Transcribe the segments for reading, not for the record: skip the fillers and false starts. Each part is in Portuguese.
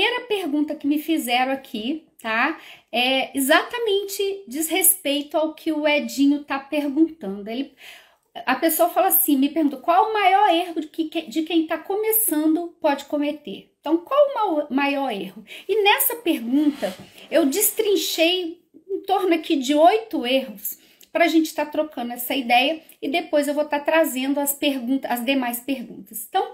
primeira pergunta que me fizeram aqui, tá? Exatamente diz respeito ao que o Edinho tá perguntando. A pessoa fala assim, me pergunta, qual o maior erro de quem está começando pode cometer? Então, qual o maior erro? E nessa pergunta, eu destrinchei em torno aqui de 8 erros para a gente estar trocando essa ideia e depois eu vou estar trazendo as demais perguntas. Então,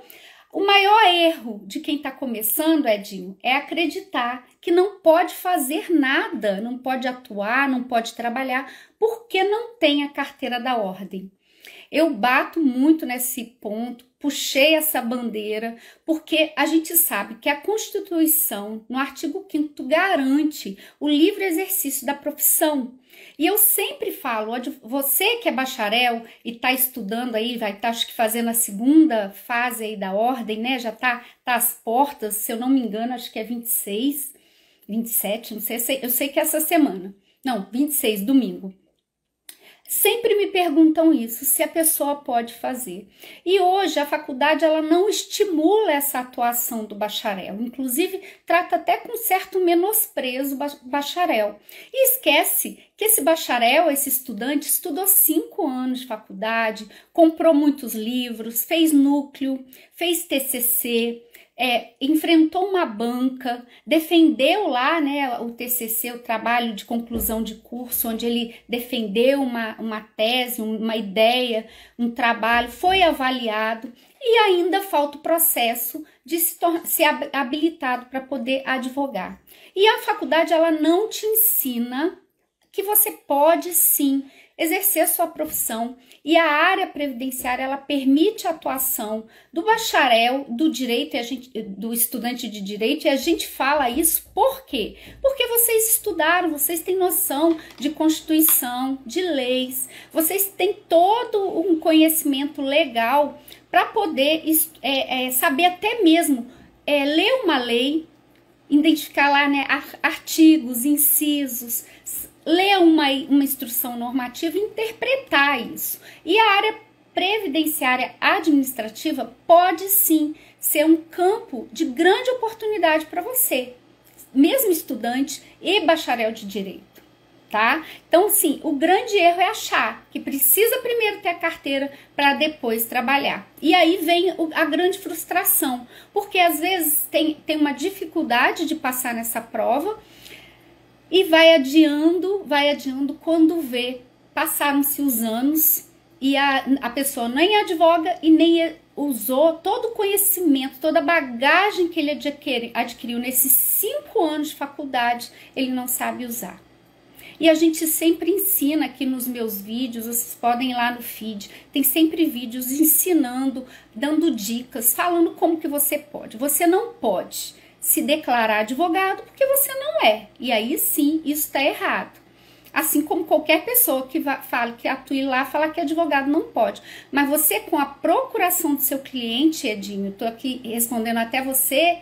o maior erro de quem está começando, Edinho, é acreditar que não pode fazer nada, não pode atuar, não pode trabalhar, porque não tem a carteira da ordem. Eu bato muito nesse ponto, puxei essa bandeira, porque a gente sabe que a Constituição, no artigo 5º, garante o livre exercício da profissão. E eu sempre falo, você que é bacharel e está estudando aí, vai estar acho que fazendo a segunda fase aí da ordem, né? Já tá às portas, se eu não me engano, acho que é 26, 27, não sei, eu sei que é essa semana. Não, 26, domingo. Sempre me perguntam isso, se a pessoa pode fazer. E hoje a faculdade ela não estimula essa atuação do bacharel. Inclusive, trata até com certo menosprezo o bacharel. E esquece que esse bacharel, esse estudante, estudou 5 anos de faculdade, comprou muitos livros, fez núcleo, fez TCC, enfrentou uma banca, defendeu lá, né, o TCC, o trabalho de conclusão de curso, onde ele defendeu uma tese, uma ideia, um trabalho, foi avaliado e ainda falta o processo de ser habilitado para poder advogar. E a faculdade ela não te ensina que você pode sim exercer sua profissão e a área previdenciária ela permite a atuação do bacharel, do direito, do estudante de direito, e a gente fala isso por quê? Porque vocês estudaram, vocês têm noção de Constituição, de leis, vocês têm todo um conhecimento legal para poder saber até mesmo ler uma lei, identificar lá, né, artigos, incisos, ler uma instrução normativa e interpretar isso. E a área previdenciária administrativa pode sim ser um campo de grande oportunidade para você, mesmo estudante e bacharel de direito, tá? Então, sim, o grande erro é achar que precisa primeiro ter a carteira para depois trabalhar. E aí vem a grande frustração, porque às vezes tem uma dificuldade de passar nessa prova, e vai adiando, quando vê, passaram-se os anos e a pessoa nem advoga e nem usou todo o conhecimento, toda a bagagem que ele adquiriu nesses 5 anos de faculdade, ele não sabe usar. E a gente sempre ensina aqui nos meus vídeos, vocês podem ir lá no feed, tem sempre vídeos ensinando, dando dicas, falando como que você pode. Você não pode se declarar advogado porque você não é. E aí sim, isso está errado. Assim como qualquer pessoa que fale que atue lá, falar que advogado não pode. Mas você, com a procuração do seu cliente, Edinho, estou aqui respondendo até você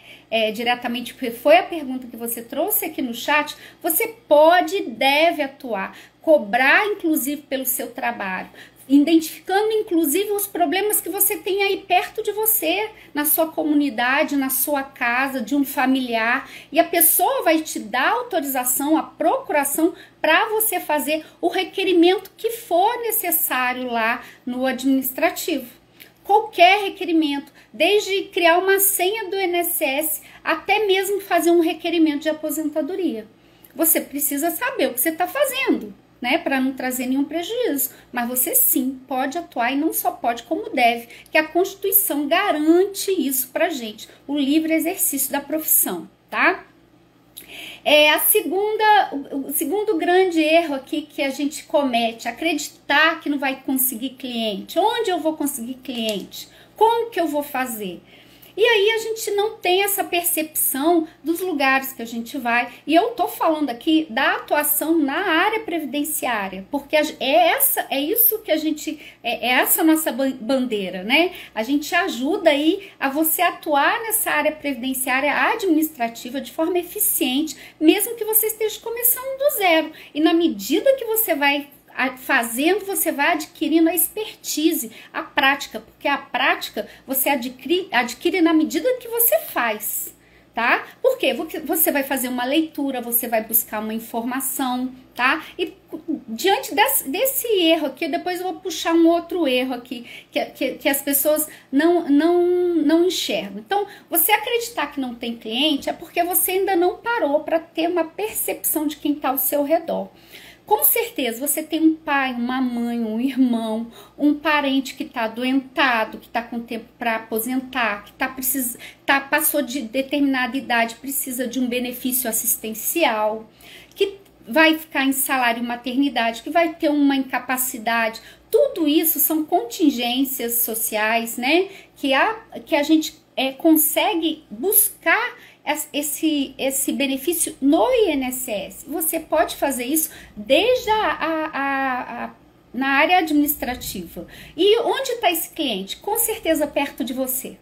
diretamente, porque foi a pergunta que você trouxe aqui no chat, você pode e deve atuar, cobrar inclusive pelo seu trabalho, identificando inclusive os problemas que você tem aí perto de você, na sua comunidade, na sua casa, de um familiar, e a pessoa vai te dar autorização, a procuração, para você fazer o requerimento que for necessário lá no administrativo. Qualquer requerimento, desde criar uma senha do INSS até mesmo fazer um requerimento de aposentadoria. Você precisa saber o que você está fazendo, né, para não trazer nenhum prejuízo, mas você sim pode atuar e não só pode como deve, que a Constituição garante isso pra gente, o livre exercício da profissão, tá? O segundo grande erro aqui que a gente comete, acreditar que não vai conseguir cliente. Onde eu vou conseguir cliente? Como que eu vou fazer? E aí a gente não tem essa percepção dos lugares que a gente vai. E eu tô falando aqui da atuação na área previdenciária, porque isso que a gente, essa nossa bandeira, né? A gente ajuda aí a você atuar nessa área previdenciária administrativa de forma eficiente, mesmo que você esteja começando do zero. E na medida que você vai fazendo, você vai adquirindo a expertise, a prática, porque a prática você adquire na medida que você faz, tá? Por quê? Você vai fazer uma leitura, você vai buscar uma informação, tá? E diante desse erro aqui, depois eu vou puxar um outro erro aqui, que as pessoas não enxergam. Então, você acreditar que não tem cliente é porque você ainda não parou para ter uma percepção de quem está ao seu redor. Com certeza, você tem um pai, uma mãe, um irmão, um parente que está adoentado, que está com tempo para aposentar, que passou de determinada idade, precisa de um benefício assistencial, que vai ficar em salário maternidade, que vai ter uma incapacidade. Tudo isso são contingências sociais, né? Que a gente consegue buscar esse benefício no INSS. Você pode fazer isso desde na área administrativa. E onde está esse cliente? Com certeza perto de você.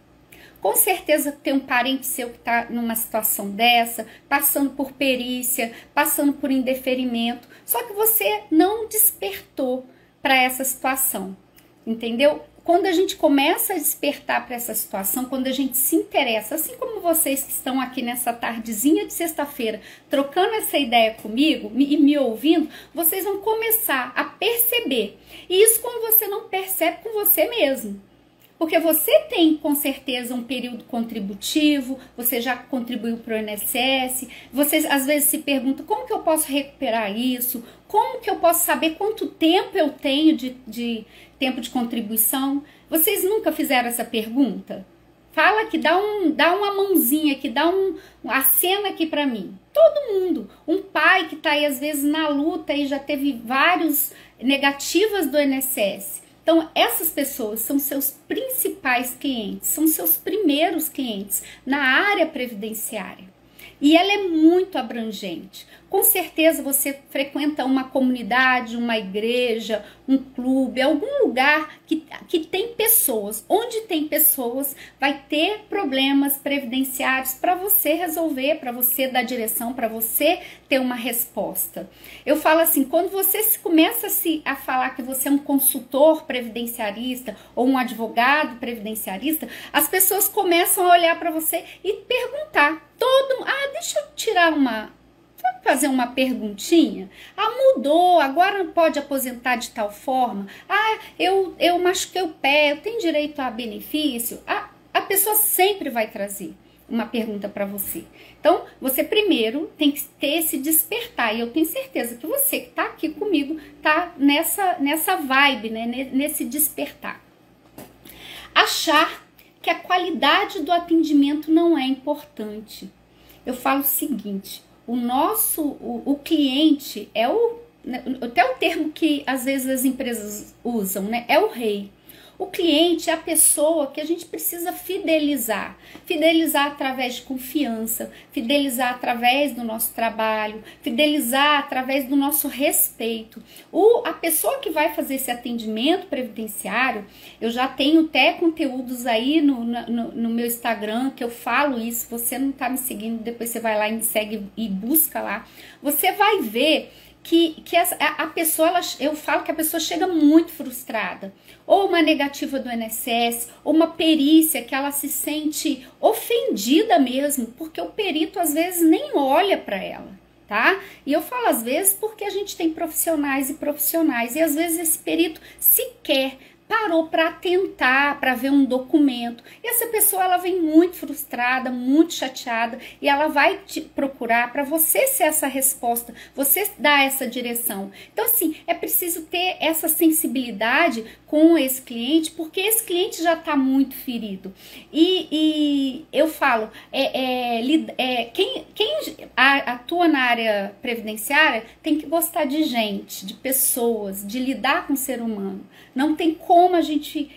Com certeza tem um parente seu que está numa situação dessa, passando por perícia, passando por indeferimento, só que você não despertou para essa situação, entendeu? Quando a gente começa a despertar para essa situação, quando a gente se interessa, assim como vocês que estão aqui nessa tardezinha de sexta-feira, trocando essa ideia comigo e me ouvindo, vocês vão começar a perceber. E isso quando você não percebe com você mesmo. Porque você tem, com certeza, um período contributivo, você já contribuiu para o INSS, vocês às vezes se perguntam como que eu posso recuperar isso, como que eu posso saber quanto tempo eu tenho de tempo de contribuição. Vocês nunca fizeram essa pergunta? Fala que dá uma mãozinha aqui, acena aqui para mim. Todo mundo. Um pai que está aí às vezes na luta e já teve vários negativas do INSS. Então, essas pessoas são seus principais clientes, são seus primeiros clientes na área previdenciária. E ela é muito abrangente. Com certeza você frequenta uma comunidade, uma igreja, um clube, algum lugar que tem pessoas. Onde tem pessoas, vai ter problemas previdenciários para você resolver, para você dar direção, para você ter uma resposta. Eu falo assim, quando você começa a falar que você é um consultor previdenciarista ou um advogado previdenciarista, as pessoas começam a olhar para você e perguntar. Deixa eu tirar fazer uma perguntinha. Mudou, agora pode aposentar de tal forma. Eu machuquei o pé, eu tenho direito a benefício. A pessoa sempre vai trazer uma pergunta para você. Então, você primeiro tem que ter esse despertar. E eu tenho certeza que você que está aqui comigo está nessa vibe, né? Nesse despertar. Achar que a qualidade do atendimento não é importante. Eu falo o seguinte, o cliente até o termo que às vezes as empresas usam, né? É o rei. O cliente é a pessoa que a gente precisa fidelizar. Fidelizar através de confiança, fidelizar através do nosso trabalho, fidelizar através do nosso respeito. A pessoa que vai fazer esse atendimento previdenciário, eu já tenho até conteúdos aí no meu Instagram que eu falo isso. Se você não está me seguindo, depois você vai lá e me segue e busca lá. Você vai ver que a pessoa, eu falo que a pessoa chega muito frustrada, ou uma negativa do INSS, ou uma perícia que ela se sente ofendida mesmo, porque o perito às vezes nem olha para ela, tá? E eu falo às vezes porque a gente tem profissionais e profissionais, e às vezes esse perito sequer parou para tentar, para ver um documento. E essa pessoa, ela vem muito frustrada, muito chateada, e ela vai te procurar para você ser essa resposta, você dar essa direção. Então, assim, é preciso ter essa sensibilidade com esse cliente, porque esse cliente já está muito ferido. E eu falo, quem atua na área previdenciária tem que gostar de gente, de pessoas, de lidar com o ser humano. Não tem como a gente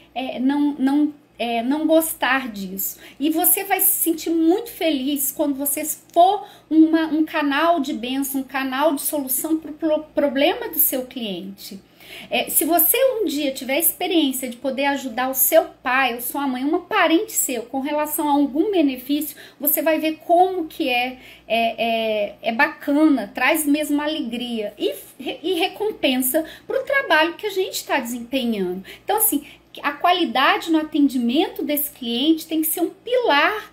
não gostar disso. E você vai se sentir muito feliz quando você for um canal de bênção, um canal de solução para o problema do seu cliente. Se você um dia tiver a experiência de poder ajudar o seu pai ou sua mãe, um parente seu, com relação a algum benefício, você vai ver como que é bacana, traz mesmo alegria e recompensa para o trabalho que a gente está desempenhando. Então, assim, a qualidade no atendimento desse cliente tem que ser um pilar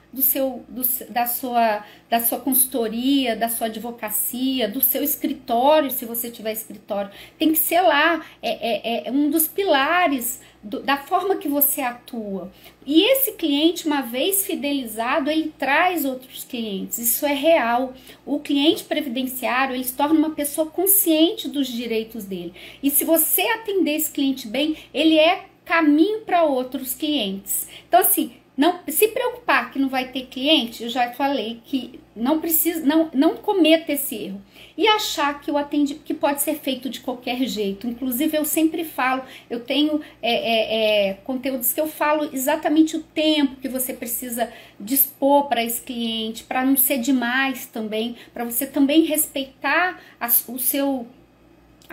da sua consultoria, da sua advocacia, do seu escritório, se você tiver escritório. Tem que ser lá, é um dos pilares da forma que você atua. E esse cliente, uma vez fidelizado, ele traz outros clientes. Isso é real. O cliente previdenciário, ele se torna uma pessoa consciente dos direitos dele. E se você atender esse cliente bem, ele é caminho para outros clientes. Então, assim, não se preocupar que não vai ter cliente, eu já falei que não precisa, não cometa esse erro. E achar que o atendimento que pode ser feito de qualquer jeito. Inclusive, eu sempre falo, eu tenho conteúdos que eu falo exatamente o tempo que você precisa dispor para esse cliente, para não ser demais também, para você também respeitar a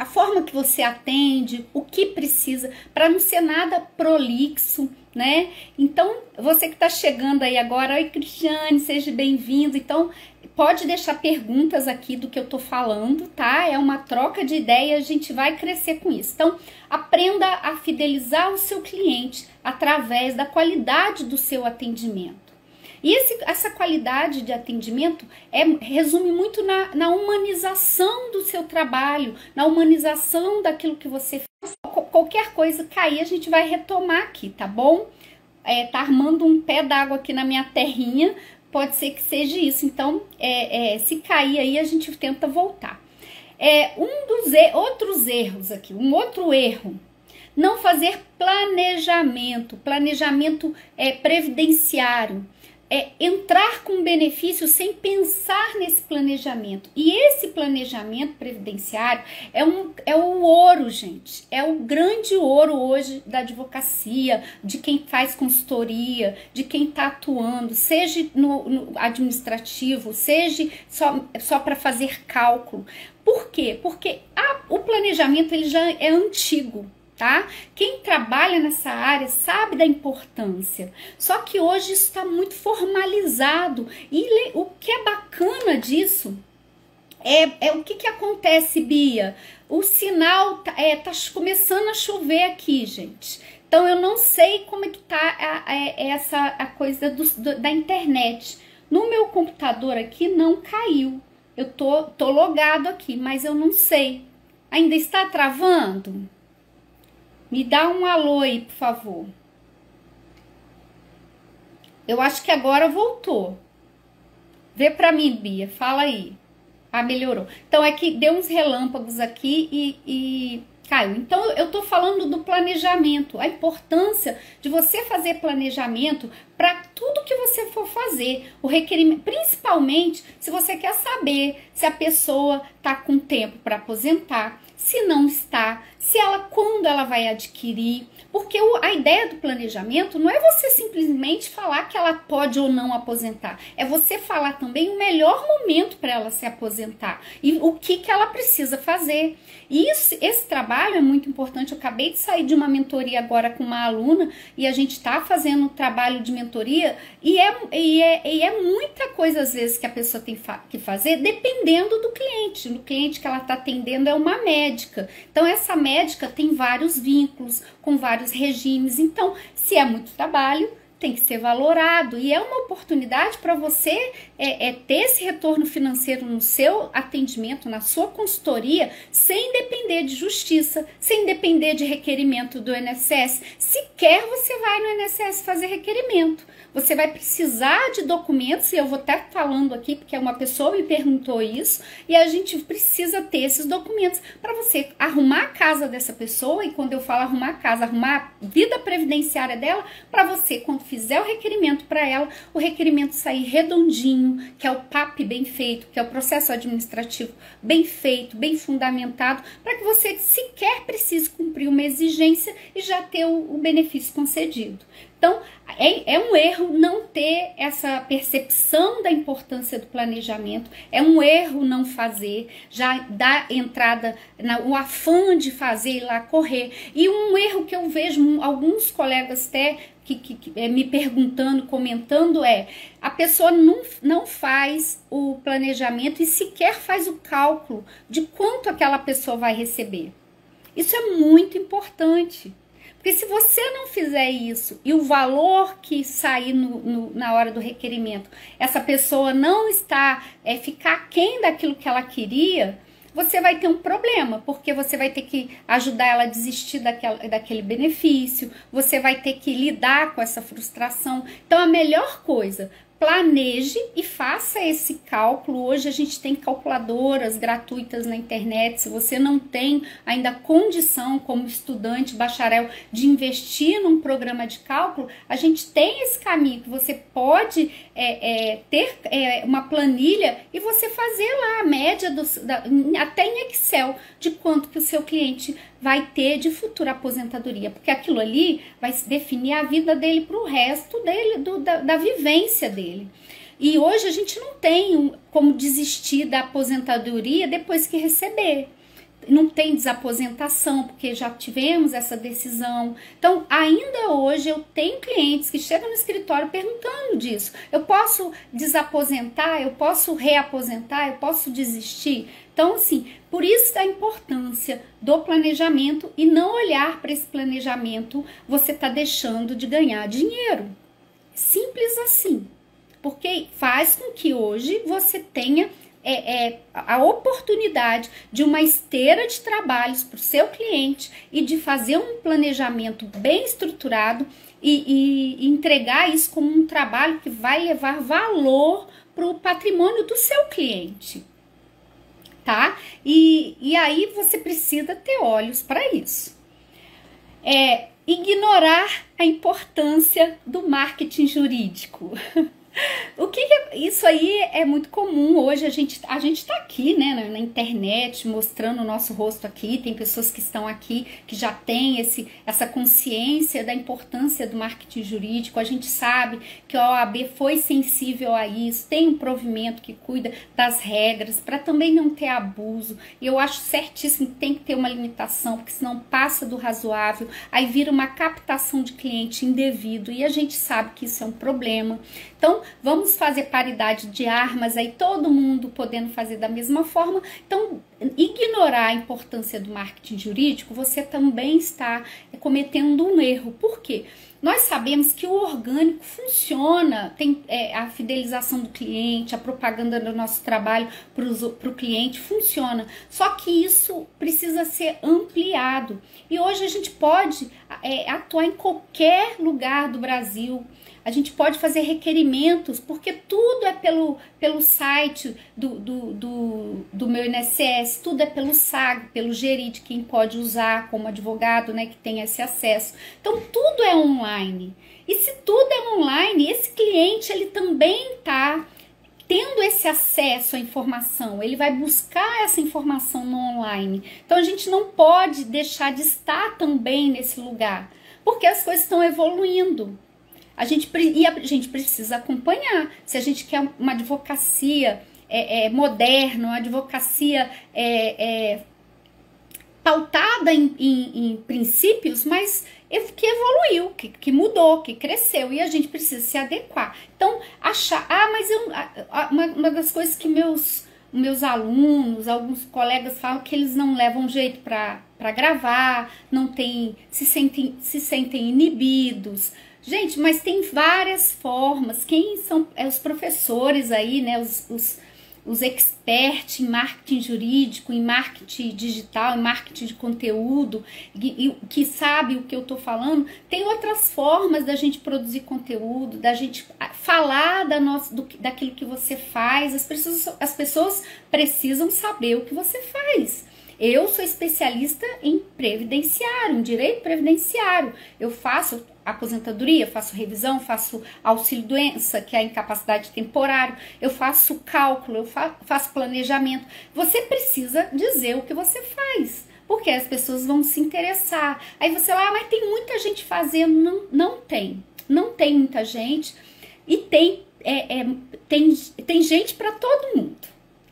forma que você atende, o que precisa, para não ser nada prolixo, né? Então, você que está chegando aí agora, oi Cristiane, seja bem-vindo. Então, pode deixar perguntas aqui do que eu tô falando, tá? É uma troca de ideia, a gente vai crescer com isso. Então, aprenda a fidelizar o seu cliente através da qualidade do seu atendimento. E essa qualidade de atendimento resume muito na humanização do seu trabalho, na humanização daquilo que você faz. Qualquer coisa cair, a gente vai retomar aqui, tá bom? Tá armando um pé d'água aqui na minha terrinha, pode ser que seja isso. Então, se cair aí, a gente tenta voltar. Outros erros aqui, um outro erro. Não fazer planejamento previdenciário. Entrar com benefício sem pensar nesse planejamento. E esse planejamento previdenciário é o ouro, gente. É o grande ouro hoje da advocacia, de quem faz consultoria, de quem está atuando, seja no administrativo, seja só para fazer cálculo. Por quê? Porque o planejamento ele já é antigo. Tá? Quem trabalha nessa área sabe da importância. Só que hoje isso está muito formalizado. E o que é bacana disso o que acontece, Bia? O sinal tá começando a chover aqui, gente. Então eu não sei como é que tá a coisa da internet. No meu computador aqui não caiu. Eu tô logado aqui, mas eu não sei. Ainda está travando? Me dá um alô aí, por favor. Eu acho que agora voltou. Vê pra mim, Bia. Fala aí. Melhorou. Então, é que deu uns relâmpagos aqui e caiu. Então, eu tô falando do planejamento. A importância de você fazer planejamento para tudo que você for fazer. O requerimento, principalmente se você quer saber se a pessoa tá com tempo para aposentar, se não está, quando ela vai adquirir, porque a ideia do planejamento não é você simplesmente falar que ela pode ou não aposentar, é você falar também o melhor momento para ela se aposentar e o que ela precisa fazer. E esse trabalho é muito importante. Eu acabei de sair de uma mentoria agora com uma aluna e a gente está fazendo um trabalho de mentoria e é muita coisa às vezes que a pessoa tem que fazer dependendo do cliente. O cliente que ela está atendendo é uma médica. Então essa médica tem vários vínculos com vários regimes. Então, se é muito trabalho, tem que ser valorado e é uma oportunidade para você ter esse retorno financeiro no seu atendimento, na sua consultoria, sem depender de justiça, sem depender de requerimento do INSS. Sequer você vai no INSS fazer requerimento. Você vai precisar de documentos, e eu vou estar falando aqui porque uma pessoa me perguntou isso, e a gente precisa ter esses documentos para você arrumar a casa dessa pessoa. E quando eu falo arrumar a casa, arrumar a vida previdenciária dela, para você, quando fizer o requerimento para ela, o requerimento sair redondinho, que é o PAP bem feito, que é o processo administrativo bem feito, bem fundamentado, para que você sequer precise cumprir uma exigência e já ter o benefício concedido. Então, é um erro não ter essa percepção da importância do planejamento, é um erro não fazer, já dar entrada no afã de fazer ir lá correr. E um erro que eu vejo alguns colegas até que me perguntando, comentando a pessoa não faz o planejamento e sequer faz o cálculo de quanto aquela pessoa vai receber. Isso é muito importante. Porque se você não fizer isso e o valor que sair na hora do requerimento, essa pessoa não está, ficar aquém daquilo que ela queria, você vai ter um problema, porque você vai ter que ajudar ela a desistir daquele benefício, você vai ter que lidar com essa frustração. Então, a melhor coisa, planeje e faça esse cálculo. Hoje a gente tem calculadoras gratuitas na internet. Se você não tem ainda condição como estudante, bacharel, de investir num programa de cálculo, a gente tem esse caminho que você pode ter uma planilha e você fazer lá a média, até em Excel, de quanto que o seu cliente vai ter de futura aposentadoria, porque aquilo ali vai definir a vida dele para o resto dele, da vivência dele. E hoje a gente não tem como desistir da aposentadoria depois que receber. Não tem desaposentação, porque já tivemos essa decisão. Então, ainda hoje eu tenho clientes que chegam no escritório perguntando disso. Eu posso desaposentar? Eu posso reaposentar? Eu posso desistir? Então, assim, por isso a importância do planejamento, e não olhar para esse planejamento, você está deixando de ganhar dinheiro. Simples assim. Porque faz com que hoje você tenha a oportunidade de uma esteira de trabalhos para o seu cliente e de fazer um planejamento bem estruturado e entregar isso como um trabalho que vai levar valor para o patrimônio do seu cliente, tá? E aí você precisa ter olhos para isso. Ignorar a importância do marketing jurídico. Isso aí é muito comum hoje. A gente tá aqui, né, na internet, mostrando o nosso rosto aqui. Tem pessoas que estão aqui que já têm essa consciência da importância do marketing jurídico. A gente sabe que a OAB foi sensível a isso, tem um provimento que cuida das regras para também não ter abuso. E eu acho certíssimo que tem que ter uma limitação, porque senão passa do razoável, aí vira uma captação de cliente indevido, e a gente sabe que isso é um problema. Então, vamos fazer paridade de armas, aí todo mundo podendo fazer da mesma forma. Então, ignorar a importância do marketing jurídico, você também está cometendo um erro. Por quê? Nós sabemos que o orgânico funciona, tem a fidelização do cliente, a propaganda do nosso trabalho para o cliente funciona, só que isso precisa ser ampliado. E hoje a gente pode atuar em qualquer lugar do Brasil. A gente pode fazer requerimentos, porque tudo é pelo site do meu INSS, tudo é pelo SAG, pelo GERI, de quem pode usar como advogado, né, que tem esse acesso. Então, tudo é online. E se tudo é online, esse cliente, ele também está tendo esse acesso à informação, ele vai buscar essa informação no online. Então, a gente não pode deixar de estar também nesse lugar, porque as coisas estão evoluindo. A gente precisa acompanhar. Se a gente quer uma advocacia moderna, uma advocacia pautada em princípios, mas que evoluiu, que mudou, que cresceu, e a gente precisa se adequar. Então, uma das coisas que meus alunos, alguns colegas falam, que eles não levam jeito para gravar, se sentem inibidos. Gente, mas tem várias formas. Quem são os professores aí, né? Os experts em marketing jurídico, em marketing digital, em marketing de conteúdo, que sabe o que eu tô falando. Tem outras formas da gente produzir conteúdo, da gente falar daquilo que você faz. As pessoas precisam saber o que você faz. Eu sou especialista em previdenciário, em direito previdenciário. Eu faço aposentadoria, faço revisão, faço auxílio-doença, que é a incapacidade temporária, eu faço cálculo, eu faço planejamento. Você precisa dizer o que você faz, porque as pessoas vão se interessar. Aí você fala, mas tem muita gente fazendo. Não tem muita gente, e tem gente para todo mundo,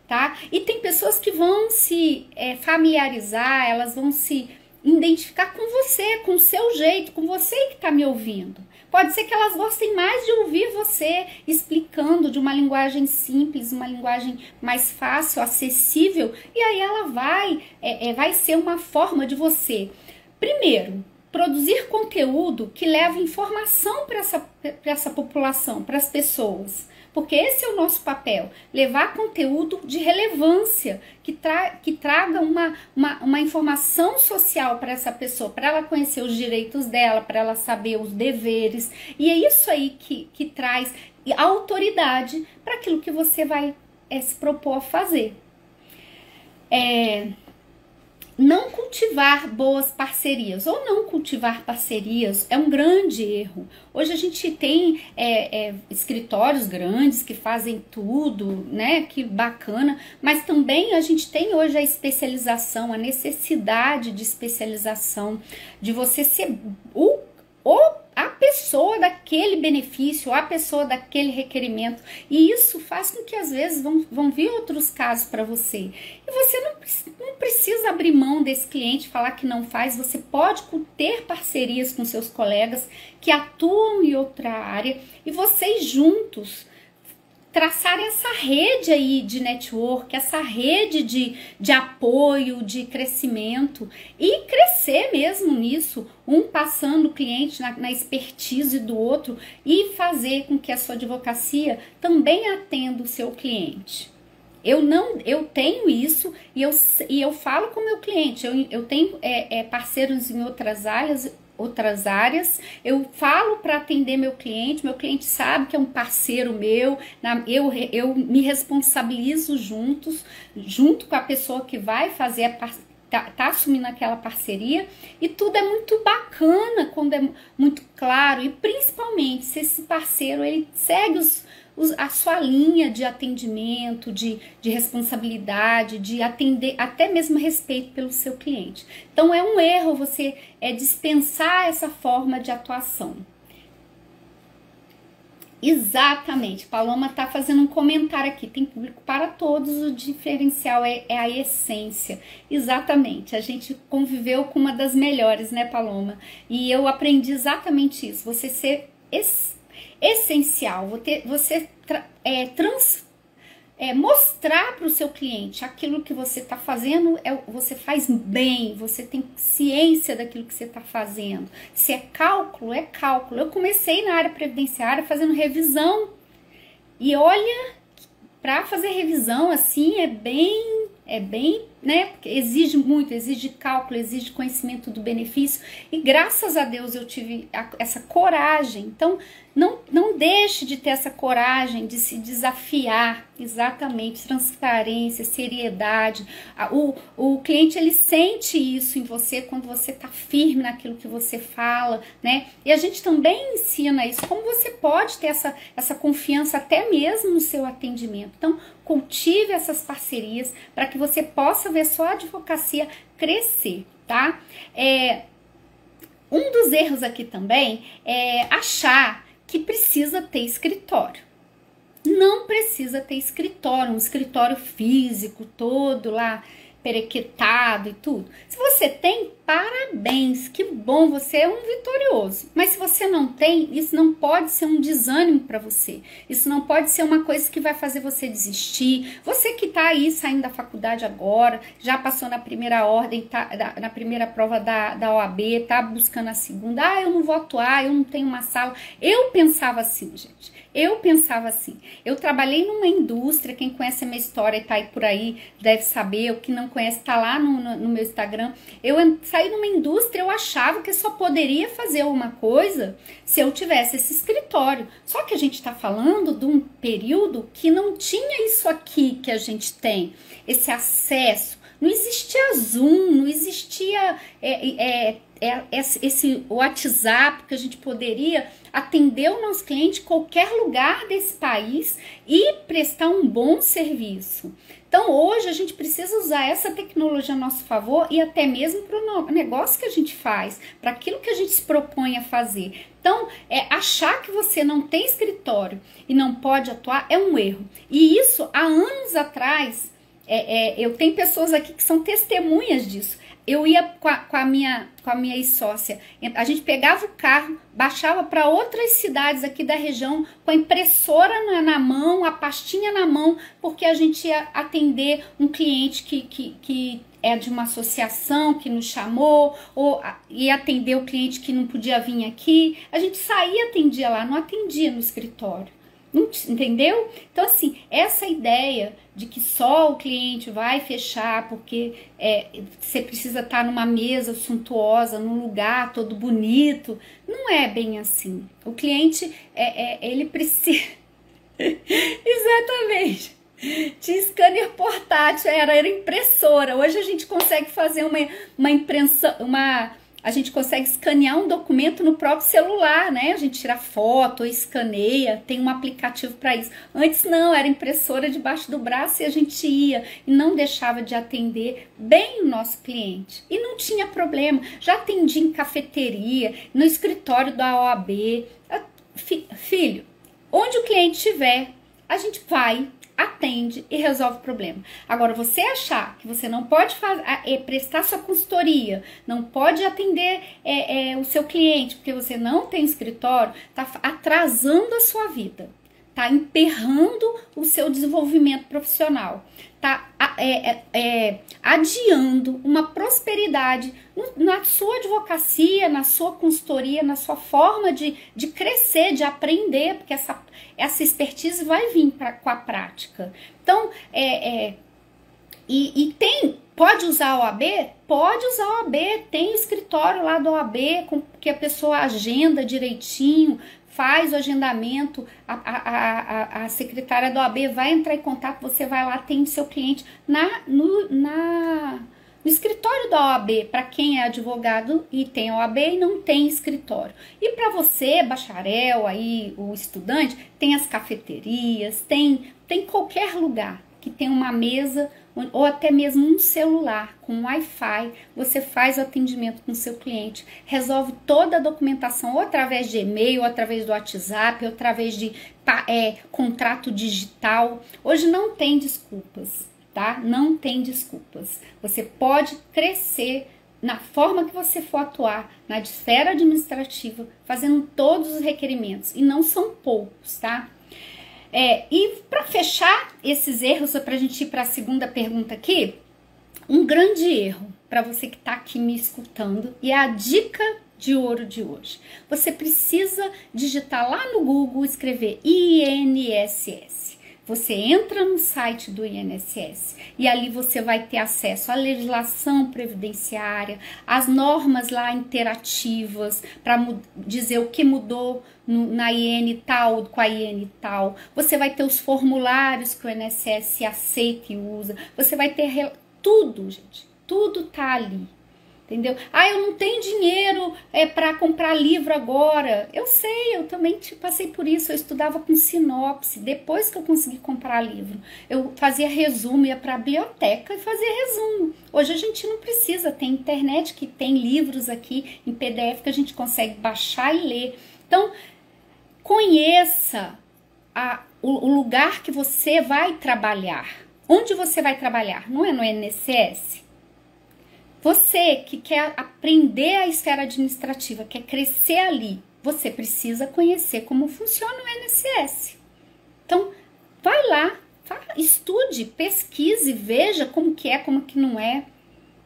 tá? E tem pessoas que vão se familiarizar, elas vão se identificar com você, com o seu jeito, com você que está me ouvindo. Pode ser que elas gostem mais de ouvir você explicando de uma linguagem simples, uma linguagem mais fácil, acessível, e aí ela vai ser uma forma de você, primeiro, produzir conteúdo que leva informação para essa população, para as pessoas. Porque esse é o nosso papel, levar conteúdo de relevância, que traga uma informação social para essa pessoa, para ela conhecer os direitos dela, para ela saber os deveres. E é isso aí que traz autoridade para aquilo que você vai se propor a fazer. Não cultivar boas parcerias ou não cultivar parcerias é um grande erro. Hoje a gente tem escritórios grandes que fazem tudo, né? Que bacana, mas também a gente tem hoje a especialização, a necessidade de especialização, de você ser a pessoa daquele benefício, a pessoa daquele requerimento, e isso faz com que às vezes vão vir outros casos para você, e você não precisa abrir mão desse cliente, falar que não faz. Você pode ter parcerias com seus colegas que atuam em outra área, e vocês juntos traçarem essa rede aí de network, essa rede de apoio, de crescimento, e crescer mesmo nisso, um passando o cliente na expertise do outro, e fazer com que a sua advocacia também atenda o seu cliente. Eu tenho isso e eu falo com o meu cliente, eu tenho parceiros em outras áreas, eu falo para atender meu cliente sabe que é um parceiro meu, eu me responsabilizo junto com a pessoa que vai fazer tá assumindo aquela parceria, e tudo é muito bacana quando é muito claro, e principalmente se esse parceiro ele segue a sua linha de atendimento, de responsabilidade, de atender, até mesmo respeito pelo seu cliente. Então é um erro você dispensar essa forma de atuação. Exatamente, Paloma está fazendo um comentário aqui, tem público para todos, o diferencial é a essência. Exatamente, a gente conviveu com uma das melhores, né, Paloma? E eu aprendi exatamente isso, você ser essencial, você mostrar para o seu cliente aquilo que você está fazendo, você faz bem, você tem ciência daquilo que você está fazendo. Se é cálculo, é cálculo. Eu comecei na área previdenciária fazendo revisão, e olha, para fazer revisão assim é bem, né? Porque exige muito, exige cálculo, exige conhecimento do benefício, e graças a Deus eu tive essa coragem. Então não deixe de ter essa coragem de se desafiar. Exatamente, transparência, seriedade. O cliente ele sente isso em você quando você está firme naquilo que você fala, né? E a gente também ensina isso, como você pode ter essa confiança até mesmo no seu atendimento. Então cultive essas parcerias para que você possa ver sua advocacia crescer, tá? Um dos erros aqui também é achar que precisa ter escritório. Não precisa ter escritório, um escritório físico todo lá, perequetado e tudo. Se você tem, parabéns, que bom, você é um vitorioso. Mas se você não tem, isso não pode ser um desânimo para você. Isso não pode ser uma coisa que vai fazer você desistir. Você que tá aí saindo da faculdade agora, já passou na primeira ordem, na primeira prova da OAB, tá buscando a segunda. Eu não vou atuar, eu não tenho uma sala. Eu pensava assim, gente. Eu trabalhei numa indústria, quem conhece a minha história e tá aí por aí deve saber, o que não conhece tá lá no meu Instagram. Eu saí numa indústria, eu achava que só poderia fazer uma coisa se eu tivesse esse escritório. Só que a gente tá falando de um período que não tinha isso aqui que a gente tem, esse acesso. Não existia Zoom, não existia esse WhatsApp que a gente poderia atender o nosso cliente em qualquer lugar desse país e prestar um bom serviço. Então hoje a gente precisa usar essa tecnologia a nosso favor, e até mesmo para o negócio que a gente faz, para aquilo que a gente se propõe a fazer. Então achar que você não tem escritório e não pode atuar é um erro. E isso há anos atrás, eu tenho pessoas aqui que são testemunhas disso. Eu ia com a minha ex-sócia, a gente pegava o carro, baixava para outras cidades aqui da região com a impressora na mão, a pastinha na mão, porque a gente ia atender um cliente que é de uma associação que nos chamou, ou ia atender o cliente que não podia vir aqui. A gente saía e atendia lá, não atendia no escritório. Entendeu? Então, assim, essa ideia de que só o cliente vai fechar porque você precisa estar numa mesa suntuosa, num lugar todo bonito, não é bem assim. O cliente, ele precisa... Exatamente. Tinha scanner portátil, era impressora. Hoje a gente consegue fazer uma impressão, a gente consegue escanear um documento no próprio celular, né? A gente tira foto, escaneia, tem um aplicativo para isso. Antes não, era impressora debaixo do braço e a gente ia e não deixava de atender bem o nosso cliente. E não tinha problema. Já atendi em cafeteria, no escritório da OAB. Filho, onde o cliente estiver, a gente vai, atende e resolve o problema. Agora, você achar que você não pode prestar sua consultoria, não pode atender o seu cliente porque você não tem escritório, tá atrasando a sua vida, tá emperrando o seu desenvolvimento profissional, tá adiando uma prosperidade na sua advocacia, na sua consultoria, na sua forma de crescer, de aprender, porque essa expertise vai vir com a prática. Então, pode usar a OAB? Pode usar a OAB, tem escritório lá da OAB, que a pessoa agenda direitinho, faz o agendamento, a secretária da OAB vai entrar em contato, você vai lá, atende seu cliente no escritório da OAB, para quem é advogado e tem OAB e não tem escritório. E para você, bacharel, aí, o estudante, tem as cafeterias, tem qualquer lugar que tem uma mesa ou até mesmo um celular com Wi-Fi, você faz o atendimento com o seu cliente, resolve toda a documentação ou através de e-mail, ou através do WhatsApp, ou através de contrato digital. Hoje não tem desculpas, tá? Não tem desculpas. Você pode crescer na forma que você for atuar, na esfera administrativa, fazendo todos os requerimentos, e não são poucos, tá? E para fechar esses erros, para a gente ir para a segunda pergunta aqui, um grande erro para você que está aqui me escutando, e é a dica de ouro de hoje. Você precisa digitar lá no Google, escrever INSS. Você entra no site do INSS e ali você vai ter acesso à legislação previdenciária, às normas lá interativas para dizer o que mudou na IN tal com a IN tal. Você vai ter os formulários que o INSS aceita e usa. Você vai ter tudo, gente. Tudo tá ali. Entendeu? Eu não tenho dinheiro para comprar livro agora. Eu sei, eu também passei por isso. Eu estudava com sinopse. Depois que eu consegui comprar livro, eu fazia resumo, ia para a biblioteca e fazia resumo. Hoje a gente não precisa, tem internet que tem livros aqui em PDF que a gente consegue baixar e ler. Então, conheça o lugar que você vai trabalhar. Onde você vai trabalhar? Não é no INSS? Você que quer aprender a esfera administrativa, quer crescer ali, você precisa conhecer como funciona o INSS. Então, vai lá, estude, pesquise, veja como que é, como que não é,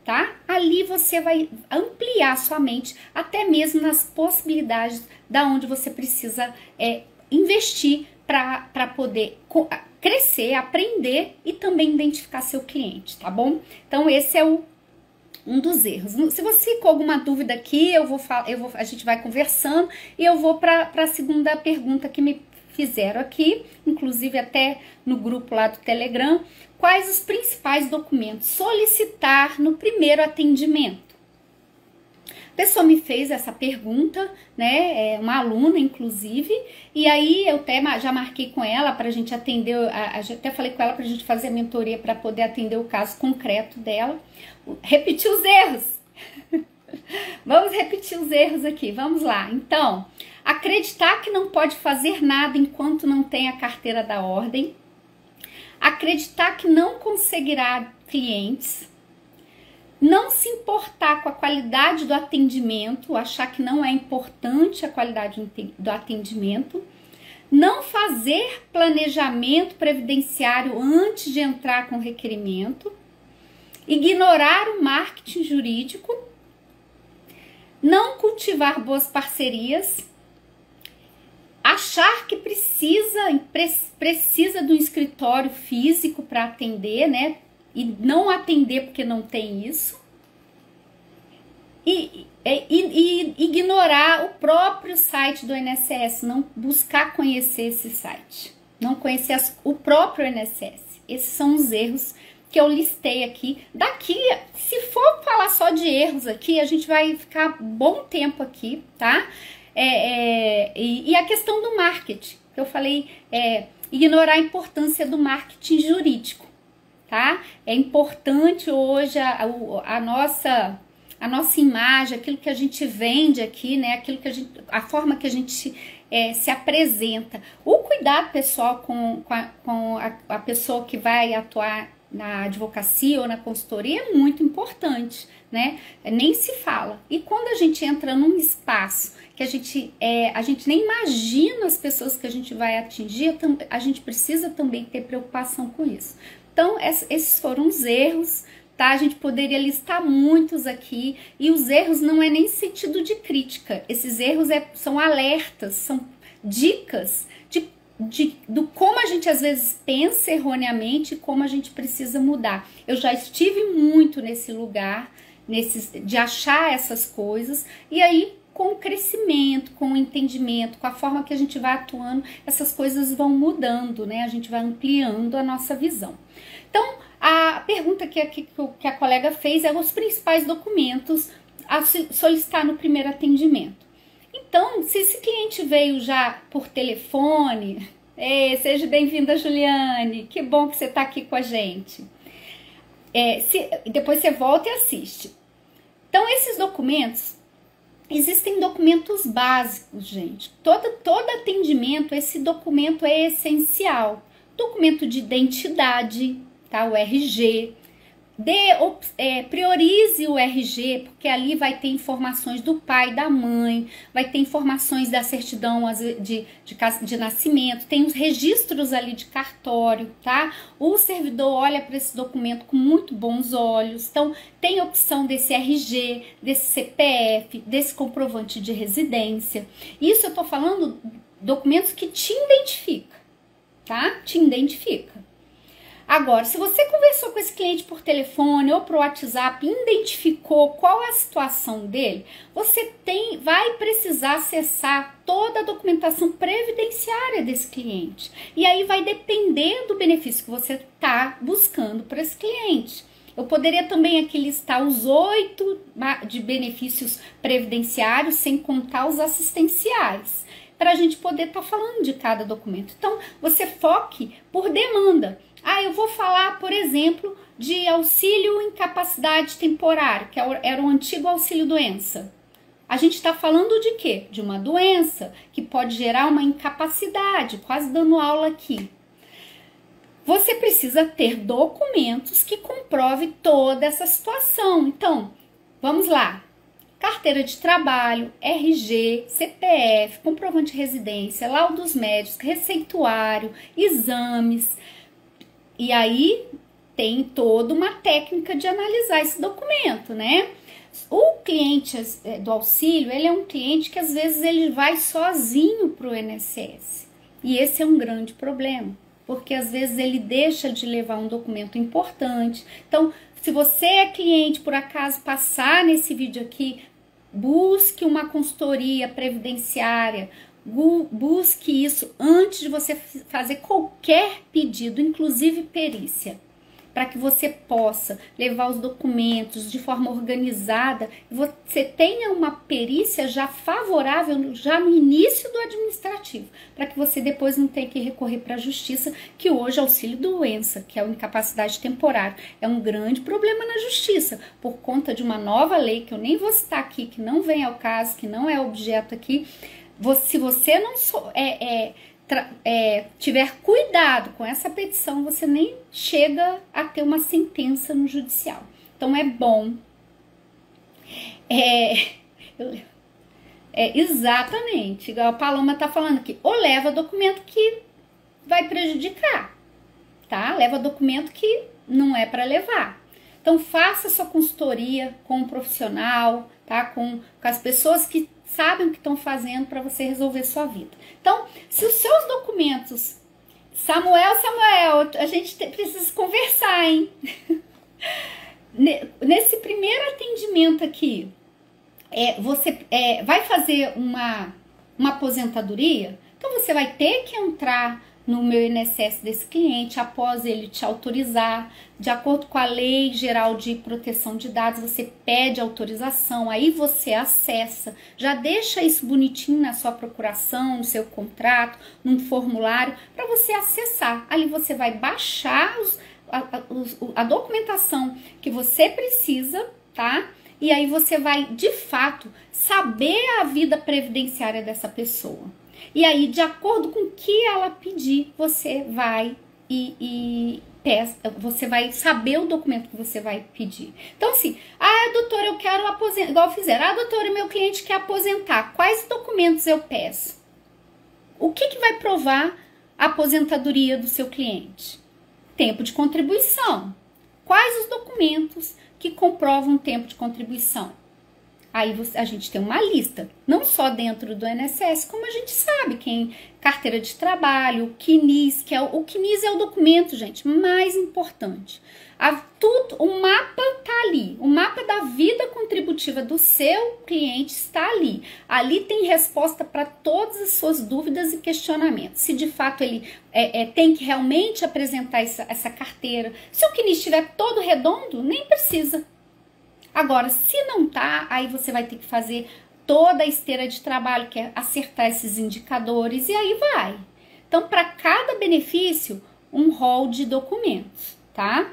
tá? Ali você vai ampliar sua mente, até mesmo nas possibilidades da onde você precisa investir para poder crescer, aprender e também identificar seu cliente, tá bom? Então, esse é um dos erros. Se você ficou alguma dúvida aqui, a gente vai conversando e eu vou para a segunda pergunta que me fizeram aqui, inclusive até no grupo lá do Telegram. Quais os principais documentos solicitar no primeiro atendimento? A pessoa me fez essa pergunta, né? Uma aluna, inclusive, e aí eu até já marquei com ela para a gente atender, até falei com ela para a gente fazer a mentoria para poder atender o caso concreto dela. Repetir os erros. Vamos repetir os erros aqui, vamos lá. Então, acreditar que não pode fazer nada enquanto não tem a carteira da ordem. Acreditar que não conseguirá clientes. Não se importar com a qualidade do atendimento, achar que não é importante a qualidade do atendimento. Não fazer planejamento previdenciário antes de entrar com requerimento. ignorar o marketing jurídico, não cultivar boas parcerias, achar que precisa do escritório físico para atender, né? E não atender porque não tem isso. E ignorar o próprio site do INSS, não buscar conhecer esse site, não conhecer o próprio INSS. Esses são os erros que eu listei aqui. Daqui, se for falar só de erros aqui, a gente vai ficar bom tempo aqui, tá? E a questão do marketing, que eu falei, ignorar a importância do marketing jurídico, tá? É importante hoje a nossa imagem, aquilo que a gente vende aqui, né? A forma que a gente se apresenta. O cuidado pessoal com a pessoa que vai atuar na advocacia ou na consultoria é muito importante, né? Nem se fala. E quando a gente entra num espaço que a gente nem imagina as pessoas que a gente vai atingir, a gente precisa também ter preocupação com isso. Então, esses foram os erros, tá? A gente poderia listar muitos aqui, e os erros não é nem sentido de crítica. Esses erros são alertas, são dicas do como a gente às vezes pensa erroneamente e como a gente precisa mudar. Eu já estive muito nesse lugar, de achar essas coisas, e aí com o crescimento, com o entendimento, com a forma que a gente vai atuando, essas coisas vão mudando, né? A gente vai ampliando a nossa visão. Então, a pergunta que a colega fez é os principais documentos a solicitar no primeiro atendimento. Então, se esse cliente veio já por telefone, seja bem-vinda, Juliane, que bom que você está aqui com a gente. Depois você volta e assiste. Então, esses documentos, existem documentos básicos, gente. Todo atendimento, esse documento é essencial. Documento de identidade, tá? O RG. Priorize o RG, porque ali vai ter informações do pai, da mãe, vai ter informações da certidão de nascimento, tem os registros ali de cartório, tá? O servidor olha para esse documento com muito bons olhos. Então, tem opção desse RG, desse CPF, desse comprovante de residência. Isso eu tô falando documentos que te identificam, tá? Te identifica. Agora, se você conversou com esse cliente por telefone ou por WhatsApp, identificou qual é a situação dele, você vai precisar acessar toda a documentação previdenciária desse cliente. E aí vai depender do benefício que você está buscando para esse cliente. Eu poderia também aqui listar os 8 de benefícios previdenciários, sem contar os assistenciais, para a gente poder estar falando de cada documento. Então, você foque por demanda. Eu vou falar, por exemplo, de auxílio incapacidade temporária, que era o antigo auxílio doença. A gente está falando de quê? De uma doença que pode gerar uma incapacidade, quase dando aula aqui. Você precisa ter documentos que comprovem toda essa situação. Então, vamos lá. Carteira de trabalho, RG, CPF, comprovante de residência, laudos médicos, receituário, exames. E aí tem toda uma técnica de analisar esse documento, né? O cliente do auxílio, ele é um cliente que às vezes ele vai sozinho para o INSS. E esse é um grande problema, porque às vezes ele deixa de levar um documento importante. Então, se você é cliente, por acaso passar nesse vídeo aqui, busque uma consultoria previdenciária, busque isso antes de você fazer qualquer pedido, inclusive perícia, para que você possa levar os documentos de forma organizada e você tenha uma perícia já favorável já no início do administrativo, para que você depois não tenha que recorrer para a justiça, que hoje auxílio doença, que é a incapacidade temporária, é um grande problema na justiça, por conta de uma nova lei que eu nem vou citar aqui, que não vem ao caso, que não é objeto aqui. Se você não tiver cuidado com essa petição, você nem chega a ter uma sentença no judicial. Então é bom. Exatamente, igual a Paloma está falando aqui. Ou leva documento que vai prejudicar, tá? Leva documento que não é para levar. Então faça sua consultoria com um profissional, tá? Com as pessoas que sabem o que estão fazendo para você resolver sua vida. Então, se os seus documentos... Samuel, a gente precisa conversar, hein? Nesse primeiro atendimento aqui, você vai fazer uma aposentadoria, então você vai ter que entrar no meu INSS desse cliente após ele te autorizar, de acordo com a Lei Geral de Proteção de Dados, você pede autorização, aí você acessa, já deixa isso bonitinho na sua procuração, no seu contrato, num formulário, para você acessar. Ali você vai baixar a documentação que você precisa, tá? E aí você vai, de fato, saber a vida previdenciária dessa pessoa. E aí, de acordo com o que ela pedir, você vai você vai saber o documento que você vai pedir. Então, assim, doutora, eu quero aposentar, igual fizeram. Doutora, meu cliente quer aposentar. Quais documentos eu peço? O que vai provar a aposentadoria do seu cliente? Tempo de contribuição. Quais os documentos que comprovam o tempo de contribuição? Aí a gente tem uma lista, não só dentro do INSS, como a gente sabe, carteira de trabalho, o CNIS, o CNIS é o documento, gente, mais importante. O mapa tá ali, o mapa da vida contributiva do seu cliente está ali. Ali tem resposta para todas as suas dúvidas e questionamentos. Se de fato ele tem que realmente apresentar essa carteira. Se o CNIS estiver todo redondo, nem precisa. Agora, se não tá, aí você vai ter que fazer toda a esteira de trabalho, que é acertar esses indicadores, e aí vai. Então, para cada benefício, um rol de documentos, tá?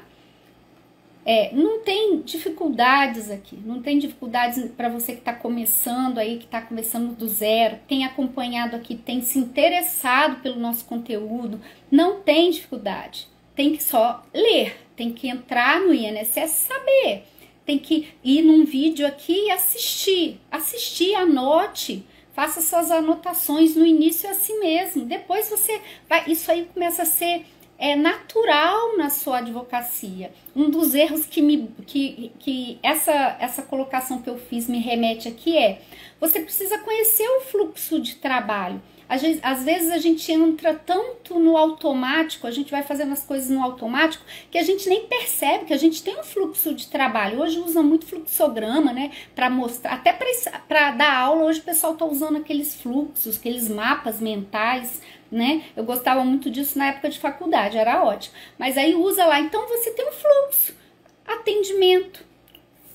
Não tem dificuldades aqui, não tem dificuldades para você que está começando aí, que está começando do zero, tem acompanhado aqui, tem se interessado pelo nosso conteúdo, não tem dificuldade. Tem que só ler, tem que entrar no INSS e saber. Tem que ir num vídeo aqui e assistir, anote, faça suas anotações no início assim mesmo. Depois você vai, isso aí começa a ser natural na sua advocacia. Um dos erros que essa colocação que eu fiz me remete aqui você precisa conhecer o fluxo de trabalho. Às vezes a gente entra tanto no automático, a gente vai fazendo as coisas no automático, que a gente nem percebe que a gente tem um fluxo de trabalho. Hoje usa muito fluxograma, né, para mostrar, até para dar aula, hoje o pessoal tá usando aqueles fluxos, aqueles mapas mentais, né, eu gostava muito disso na época de faculdade, era ótimo, mas aí usa lá, então você tem um fluxo, atendimento,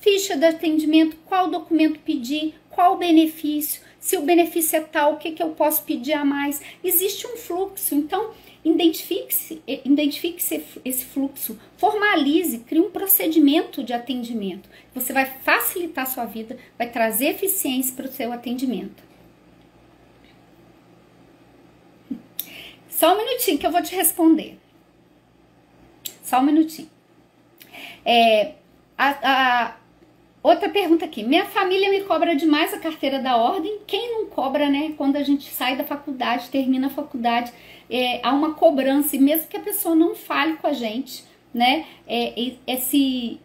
ficha de atendimento, qual documento pedir, qual o benefício, se o benefício é tal, o que eu posso pedir a mais? Existe um fluxo, então identifique esse fluxo, formalize, crie um procedimento de atendimento. Você vai facilitar a sua vida, vai trazer eficiência para o seu atendimento. Só um minutinho que eu vou te responder. Só um minutinho. Outra pergunta aqui. Minha família me cobra demais a carteira da ordem. Quem não cobra, né? Quando a gente sai da faculdade, termina a faculdade, há uma cobrança. E mesmo que a pessoa não fale com a gente, né?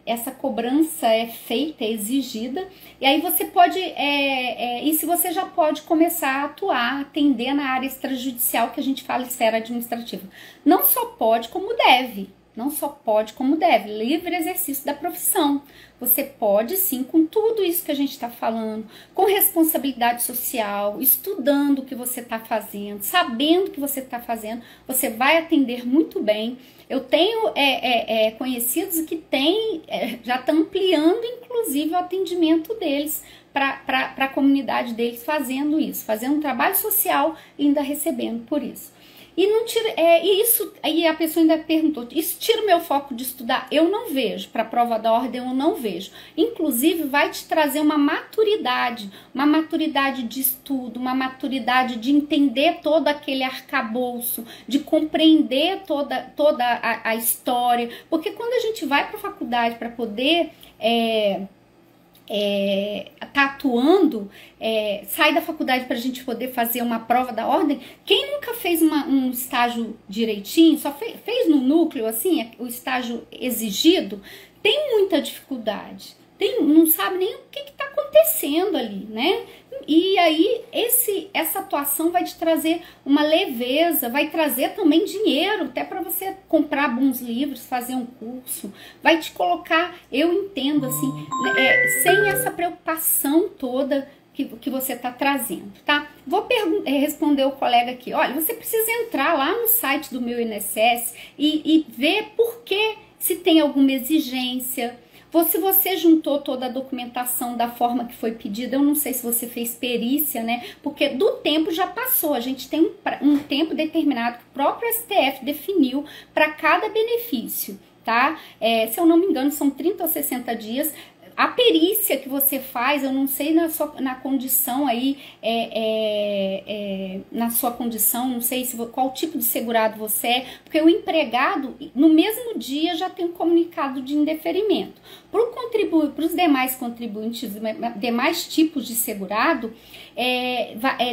Essa cobrança é feita, é exigida. E aí você pode... e se você já pode começar a atuar, atender na área extrajudicial, que a gente fala esfera administrativa. Não só pode, como deve. Não só pode, como deve. Livre exercício da profissão. Você pode, sim, com tudo isso que a gente está falando, com responsabilidade social, estudando o que você está fazendo, sabendo o que você está fazendo, você vai atender muito bem. Eu tenho conhecidos que já estão ampliando, inclusive, o atendimento deles para a comunidade deles, fazendo isso, fazendo um trabalho social e ainda recebendo por isso. E não tira, aí a pessoa ainda perguntou, isso tira o meu foco de estudar? Eu não vejo, para a prova da ordem eu não vejo. Inclusive vai te trazer uma maturidade de estudo, uma maturidade de entender todo aquele arcabouço, de compreender toda a história. Porque quando a gente vai para a faculdade para poder tá atuando, sai da faculdade para a gente poder fazer uma prova da ordem. Quem nunca fez um estágio direitinho, só fez no núcleo, assim, o estágio exigido, tem muita dificuldade. Não sabe nem o que está acontecendo ali, né? E aí, essa atuação vai te trazer uma leveza, vai trazer também dinheiro, até para você comprar bons livros, fazer um curso, vai te colocar, eu entendo assim, sem essa preocupação toda que você está trazendo, tá? Vou responder o colega aqui, olha, você precisa entrar lá no site do meu INSS e ver por que, se tem alguma exigência, se você juntou toda a documentação da forma que foi pedida, eu não sei se você fez perícia, né? Porque do tempo já passou, a gente tem um tempo determinado que o próprio STF definiu para cada benefício, tá? Se eu não me engano, são 30 ou 60 dias. A perícia que você faz, eu não sei na condição aí, na sua condição, não sei qual tipo de segurado você é, porque o empregado, no mesmo dia, já tem um comunicado de indeferimento. Para os demais contribuintes, demais tipos de segurado,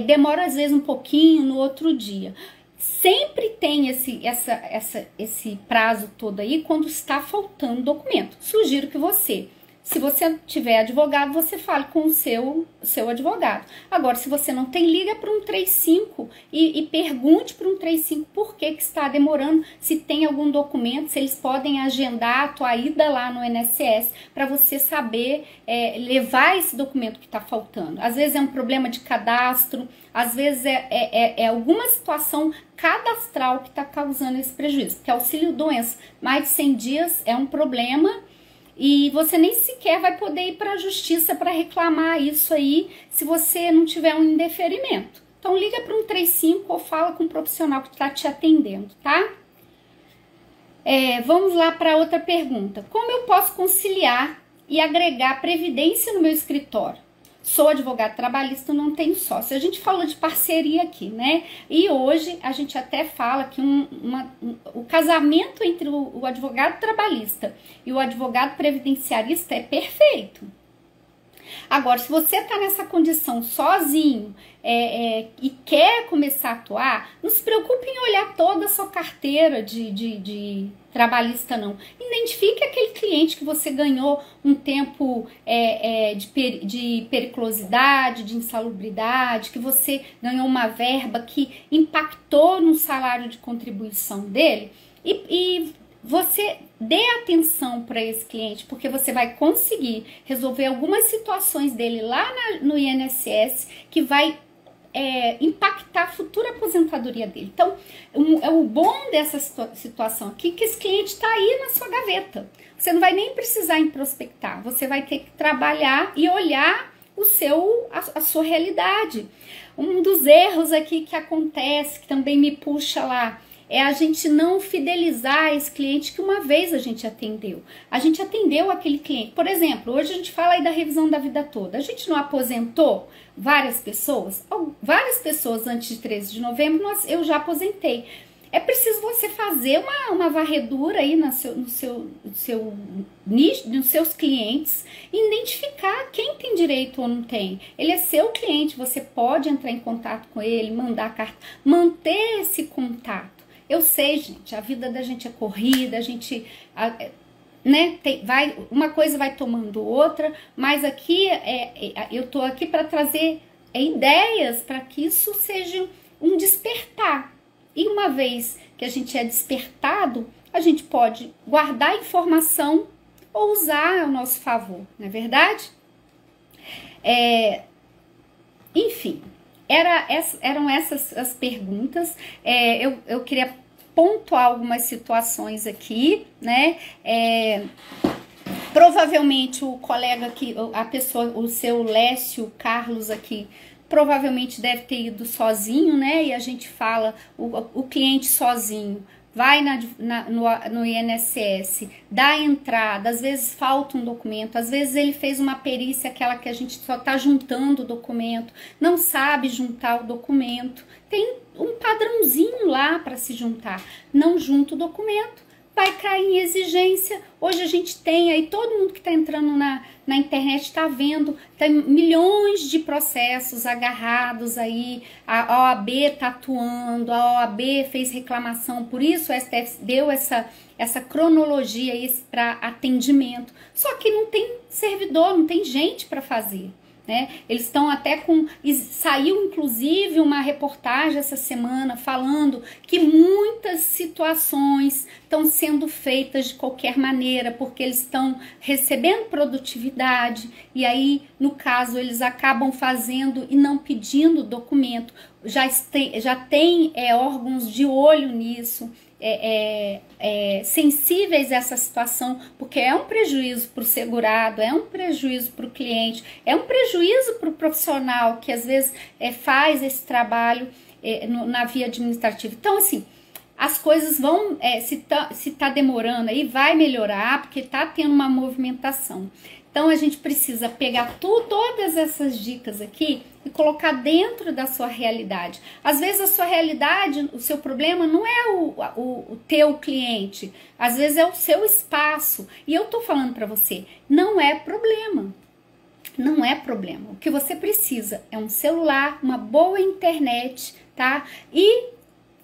demora às vezes um pouquinho no outro dia. Sempre tem esse prazo todo aí quando está faltando documento. Sugiro que você, se você tiver advogado, você fale com o seu advogado. Agora, se você não tem, liga para um 135 e pergunte para um 135 por que está demorando, se tem algum documento, se eles podem agendar a tua ida lá no INSS para você saber levar esse documento que está faltando. Às vezes é um problema de cadastro, às vezes é alguma situação cadastral que está causando esse prejuízo, porque auxílio-doença, mais de 100 dias é um problema. E você nem sequer vai poder ir para a justiça para reclamar isso aí se você não tiver um indeferimento. Então liga para um 135 ou fala com um profissional que está te atendendo, tá? Vamos lá para outra pergunta. Como eu posso conciliar e agregar previdência no meu escritório? Sou advogado trabalhista, não tenho sócio. A gente falou de parceria aqui, né? E hoje a gente até fala que o casamento entre o advogado trabalhista e o advogado previdenciarista é perfeito. Agora, se você está nessa condição sozinho e quer começar a atuar, não se preocupe em olhar toda a sua carteira de trabalhista, não. Identifique aquele cliente que você ganhou um tempo de periculosidade, de insalubridade, que você ganhou uma verba que impactou no salário de contribuição dele e você dê atenção para esse cliente, porque você vai conseguir resolver algumas situações dele lá no INSS que vai impactar a futura aposentadoria dele. Então, o bom dessa situação aqui é que esse cliente está aí na sua gaveta. Você não vai nem precisar prospectar, você vai ter que trabalhar e olhar a sua realidade. Um dos erros aqui que acontece, que também me puxa lá, é a gente não fidelizar esse cliente que uma vez a gente atendeu. A gente atendeu aquele cliente. Por exemplo, hoje a gente fala aí da revisão da vida toda. A gente não aposentou várias pessoas? Várias pessoas antes de 13 de novembro eu já aposentei. É preciso você fazer uma varredura aí no seu nicho, nos seus clientes, e identificar quem tem direito ou não tem. Ele é seu cliente, você pode entrar em contato com ele, mandar carta, manter esse contato. Eu sei, gente, a vida da gente é corrida, a gente, né, uma coisa vai tomando outra, mas aqui eu tô aqui para trazer ideias para que isso seja um despertar. E uma vez que a gente é despertado, a gente pode guardar a informação ou usar ao nosso favor, não é verdade? Enfim, eram essas as perguntas. Eu queria pontuar algumas situações aqui, né? Provavelmente o colega aqui, o seu Lécio Carlos aqui, provavelmente deve ter ido sozinho, né? E a gente fala, o cliente sozinho vai no INSS, dá a entrada, às vezes falta um documento, às vezes ele fez uma perícia, aquela que a gente só está juntando o documento, não sabe juntar o documento, tem um padrãozinho lá para se juntar, não junta o documento, vai cair em exigência. Hoje a gente tem aí, todo mundo que está entrando na internet está vendo, tem milhões de processos agarrados aí, a OAB está atuando, a OAB fez reclamação, por isso o STF deu essa cronologia para atendimento. Só que não tem servidor, não tem gente para fazer. Né? Eles estão até com... Saiu inclusive uma reportagem essa semana falando que muitas situações estão sendo feitas de qualquer maneira, porque eles estão recebendo produtividade, e aí, no caso, eles acabam fazendo e não pedindo documento. Já tem órgãos de olho nisso, sensíveis a essa situação, porque é um prejuízo para o segurado, é um prejuízo para o cliente, é um prejuízo para o profissional que às vezes faz esse trabalho na via administrativa. Então, assim, as coisas vão, se tá demorando aí, vai melhorar, porque tá tendo uma movimentação. Então, a gente precisa pegar todas essas dicas aqui e colocar dentro da sua realidade. Às vezes, a sua realidade, o seu problema não é o teu cliente. Às vezes, é o seu espaço. E eu tô falando para você, não é problema. Não é problema. O que você precisa é um celular, uma boa internet, tá? E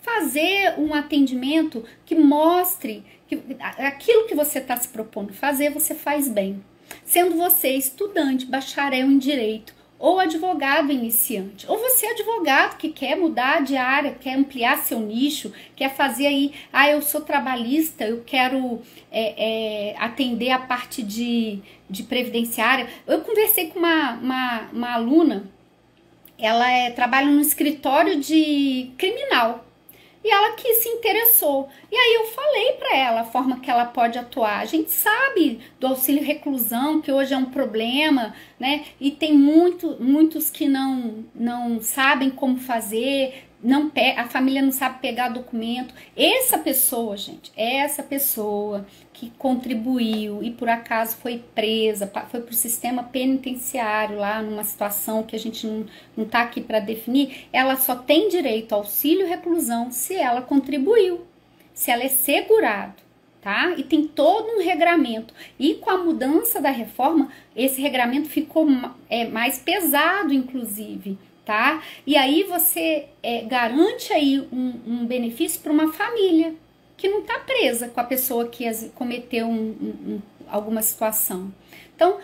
fazer um atendimento que mostre que aquilo que você está se propondo fazer, você faz bem. Sendo você estudante, bacharel em direito, ou advogado iniciante, ou você é advogado que quer mudar de área, quer ampliar seu nicho, quer fazer aí, eu sou trabalhista, eu quero atender a parte de previdenciária. Eu conversei com uma aluna, ela trabalha no escritório de criminal, e ela que se interessou. E aí eu falei para ela a forma que ela pode atuar. A gente sabe do auxílio reclusão, que hoje é um problema, né? E tem muitos que não sabem como fazer, a família não sabe pegar documento. Essa pessoa, gente, essa pessoa que contribuiu e por acaso foi presa, foi para o sistema penitenciário lá numa situação que a gente não está aqui para definir, ela só tem direito ao auxílio reclusão se ela contribuiu, se ela é segurado, tá? E tem todo um regramento. E com a mudança da reforma, esse regramento ficou mais pesado, inclusive, tá? E aí você garante aí um benefício para uma família que não está presa com a pessoa que cometeu alguma situação. Então,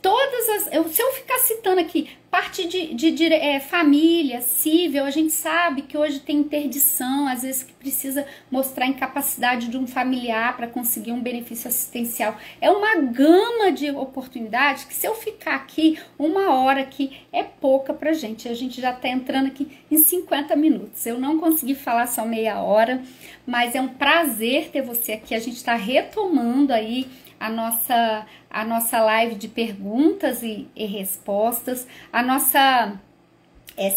se eu ficar citando aqui, parte de família, cível, a gente sabe que hoje tem interdição, às vezes que precisa mostrar a incapacidade de um familiar para conseguir um benefício assistencial. É uma gama de oportunidades que, se eu ficar aqui 1 hora aqui, é pouca pra gente. A gente já tá entrando aqui em 50 minutos. Eu não consegui falar só meia hora, mas é um prazer ter você aqui. A gente tá retomando aí a nossa live de perguntas e respostas,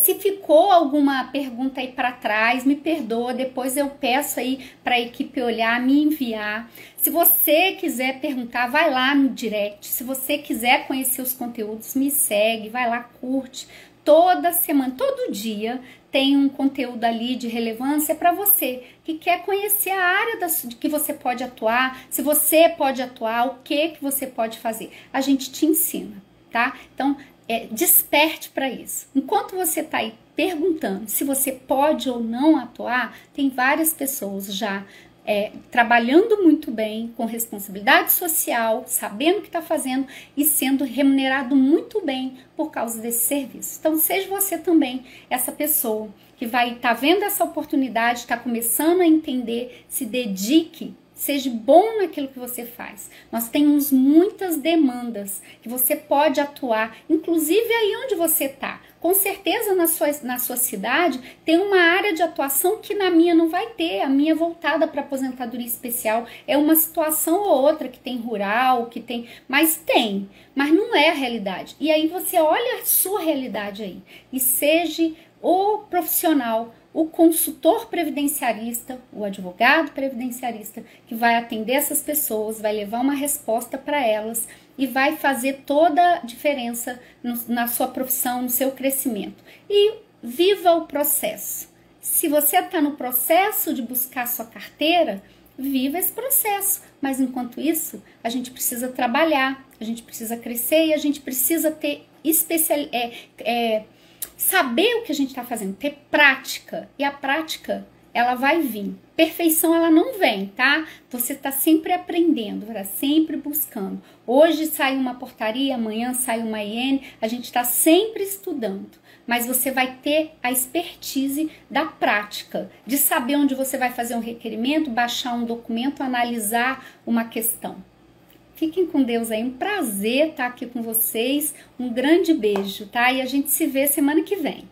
se ficou alguma pergunta aí para trás, me perdoa, depois eu peço aí para a equipe olhar, me enviar. Se você quiser perguntar, vai lá no direct. Se você quiser conhecer os conteúdos, me segue, vai lá, curte. Toda semana, todo dia tem um conteúdo ali de relevância para você que quer conhecer a área que você pode atuar, se você pode atuar, o que você pode fazer. A gente te ensina, tá? Então, desperte para isso. Enquanto você está aí perguntando se você pode ou não atuar, tem várias pessoas já trabalhando muito bem, com responsabilidade social, sabendo o que está fazendo e sendo remunerado muito bem por causa desse serviço. Então, seja você também essa pessoa que vai estar vendo essa oportunidade, está começando a entender, se dedique, seja bom naquilo que você faz. Nós temos muitas demandas que você pode atuar, inclusive aí onde você está. Com certeza na sua cidade tem uma área de atuação que na minha não vai ter. A minha voltada para aposentadoria especial é uma situação ou outra que tem rural, que tem, mas não é a realidade. E aí você olha a sua realidade aí e seja o profissional, o consultor previdenciarista, o advogado previdenciarista que vai atender essas pessoas, vai levar uma resposta para elas e vai fazer toda a diferença na sua profissão, no seu crescimento. E viva o processo. Se você está no processo de buscar sua carteira, viva esse processo. Mas enquanto isso, a gente precisa trabalhar, a gente precisa crescer e a gente precisa ter saber o que a gente está fazendo, ter prática. E a prática, ela vai vir. Perfeição, ela não vem, tá? Você está sempre aprendendo, tá sempre buscando. Hoje sai uma portaria, amanhã sai uma IN, a gente está sempre estudando. Mas você vai ter a expertise da prática, de saber onde você vai fazer um requerimento, baixar um documento, analisar uma questão. Fiquem com Deus aí, um prazer estar aqui com vocês, um grande beijo, tá? E a gente se vê semana que vem.